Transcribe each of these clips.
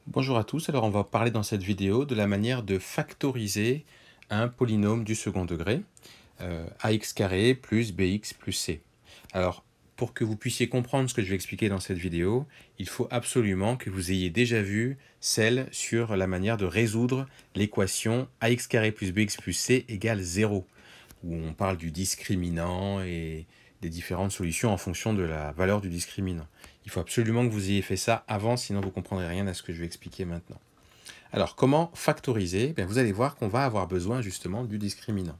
Bonjour à tous, alors on va parler dans cette vidéo de la manière de factoriser un polynôme du second degré, ax carré plus bx plus c. Alors, pour que vous puissiez comprendre ce que je vais expliquer dans cette vidéo, il faut absolument que vous ayez déjà vu celle sur la manière de résoudre l'équation ax carré plus bx plus c égale 0, où on parle du discriminant et des différentes solutions en fonction de la valeur du discriminant. Il faut absolument que vous ayez fait ça avant, sinon vous ne comprendrez rien à ce que je vais expliquer maintenant. Alors, comment factoriser? Vous allez voir qu'on va avoir besoin justement du discriminant.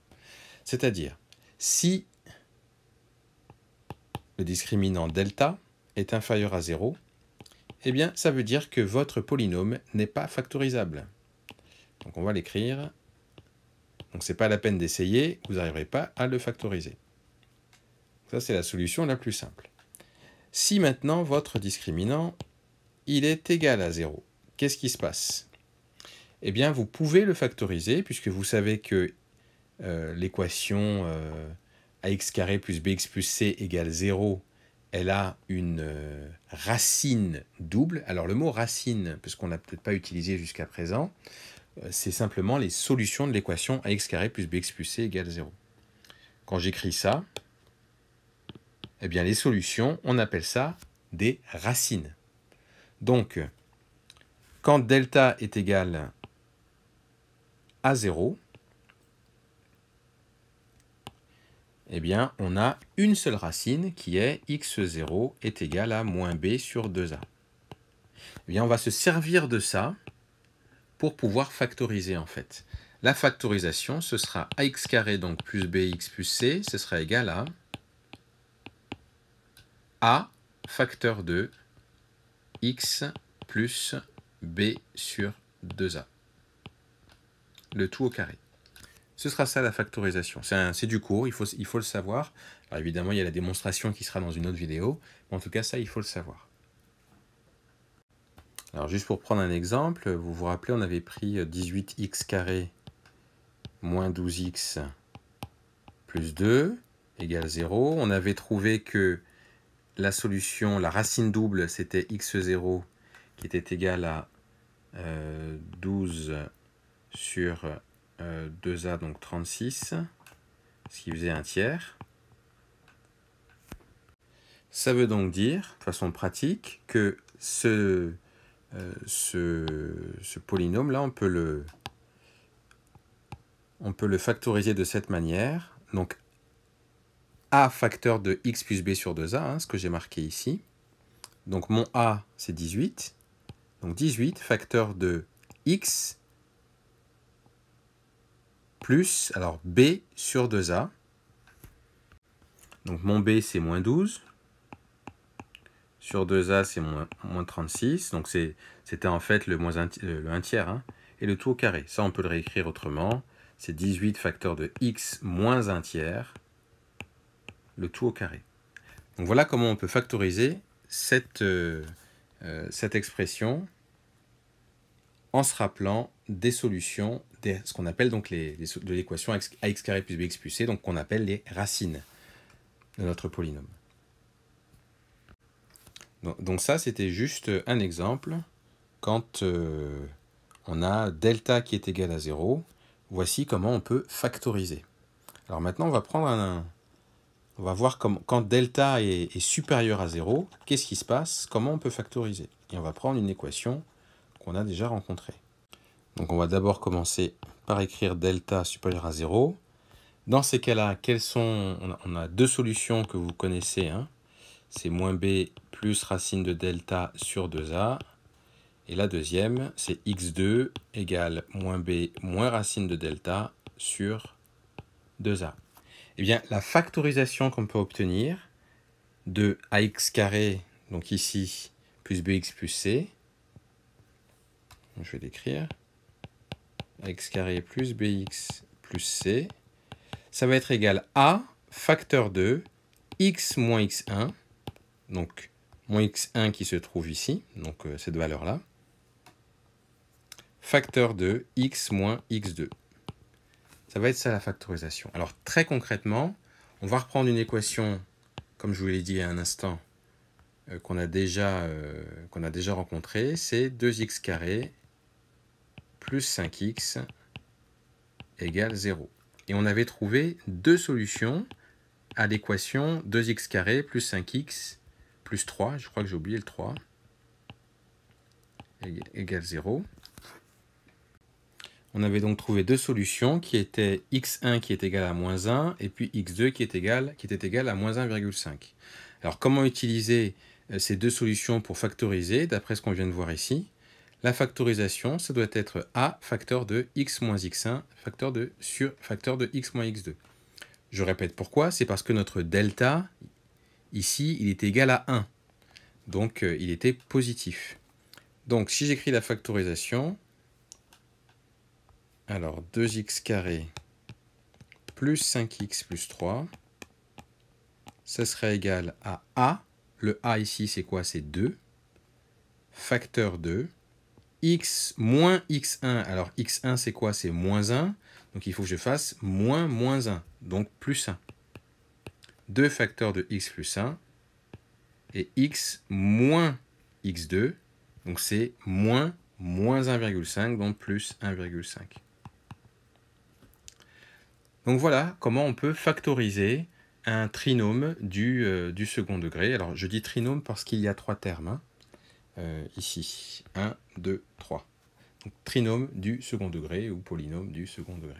C'est-à-dire, si le discriminant delta est inférieur à 0, eh bien, ça veut dire que votre polynôme n'est pas factorisable. Donc, on va l'écrire. Donc, ce n'est pas la peine d'essayer, vous n'arriverez pas à le factoriser. Ça, c'est la solution la plus simple. Si maintenant, votre discriminant, il est égal à 0, qu'est-ce qui se passe? Eh bien, vous pouvez le factoriser, puisque vous savez que l'équation ax carré plus bx plus c égale 0, elle a une racine double. Alors le mot racine, parce qu'on n'a peut-être pas utilisé jusqu'à présent, c'est simplement les solutions de l'équation ax carré plus bx plus c égale 0. Quand j'écris ça, eh bien les solutions, on appelle ça des racines. Donc, quand delta est égal à 0, eh bien, on a une seule racine qui est x0 est égal à moins b sur 2a. Eh bien, on va se servir de ça pour pouvoir factoriser en fait. La factorisation, ce sera ax carré donc plus bx plus c, ce sera égal à a facteur de x plus b sur 2a. Le tout au carré. Ce sera ça la factorisation. C'est du cours, il faut le savoir. Alors évidemment, il y a la démonstration qui sera dans une autre vidéo, mais en tout cas, ça, il faut le savoir. Alors juste pour prendre un exemple, vous vous rappelez, on avait pris 18x carré moins 12x plus 2 égale 0. On avait trouvé que la solution, la racine double, c'était x0 qui était égal à 12 sur 2a, donc 36, ce qui faisait un tiers. Ça veut donc dire, de façon pratique, que ce polynôme-là, on peut le factoriser de cette manière. Donc, a facteur de x plus b sur 2a, ce que j'ai marqué ici. Donc, mon a, c'est 18. Donc, 18 facteur de x plus, alors, b sur 2a. Donc, mon b, c'est moins 12. Sur 2a, c'est moins 36. Donc, c'était en fait le 1 tiers. Et le tout au carré. Ça, on peut le réécrire autrement. C'est 18 facteur de x moins 1 tiers. Le tout au carré. Donc, voilà comment on peut factoriser cette expression en se rappelant des solutions, ce qu'on appelle donc de l'équation ax carré plus bx plus c, donc qu'on appelle les racines de notre polynôme. Donc ça, c'était juste un exemple. Quand on a delta qui est égal à 0, voici comment on peut factoriser. Alors maintenant, on va voir quand delta est supérieur à 0, qu'est-ce qui se passe, comment on peut factoriser. Et on va prendre une équation qu'on a déjà rencontrée. Donc on va d'abord commencer par écrire delta supérieur à 0. Dans ces cas-là, on a deux solutions que vous connaissez. C'est moins b plus racine de delta sur 2a. Et la deuxième, c'est x2 égale moins b moins racine de delta sur 2a. Eh bien, la factorisation qu'on peut obtenir de ax carré, donc ici, plus bx plus c, je vais l'écrire, ax carré plus bx plus c, ça va être égal à facteur de x moins x1, donc moins x1 qui se trouve ici, donc cette valeur-là, facteur de x moins x2. Ça va être ça la factorisation. Alors très concrètement, on va reprendre une équation, comme je vous l'ai dit il y a un instant, qu'on a déjà rencontré, c'est 2x carré plus 5x égale 0. Et on avait trouvé deux solutions à l'équation 2x carré plus 5x plus 3, je crois que j'ai oublié le 3, égale 0. On avait donc trouvé deux solutions qui étaient x1 qui est égal à moins 1 et puis x2 qui était égal à moins 1,5. Alors comment utiliser ces deux solutions pour factoriser d'après ce qu'on vient de voir ici? La factorisation, ça doit être a facteur de x moins x1 facteur de x moins x2. Je répète pourquoi, c'est parce que notre delta, ici, il est égal à 1. Donc il était positif. Donc si j'écris la factorisation, alors 2x carré plus 5x plus 3, ça serait égal à a. Le a ici, c'est quoi? C'est 2. Facteur 2. X moins x1. Alors x1, c'est quoi? C'est moins 1. Donc il faut que je fasse moins 1. Donc plus 1. 2 facteurs de x plus 1. Et x moins x2. Donc c'est moins 1,5. Donc plus 1,5. Donc voilà comment on peut factoriser un trinôme du second degré. Alors je dis trinôme parce qu'il y a trois termes. Ici, 1, 2, 3. Donc trinôme du second degré ou polynôme du second degré.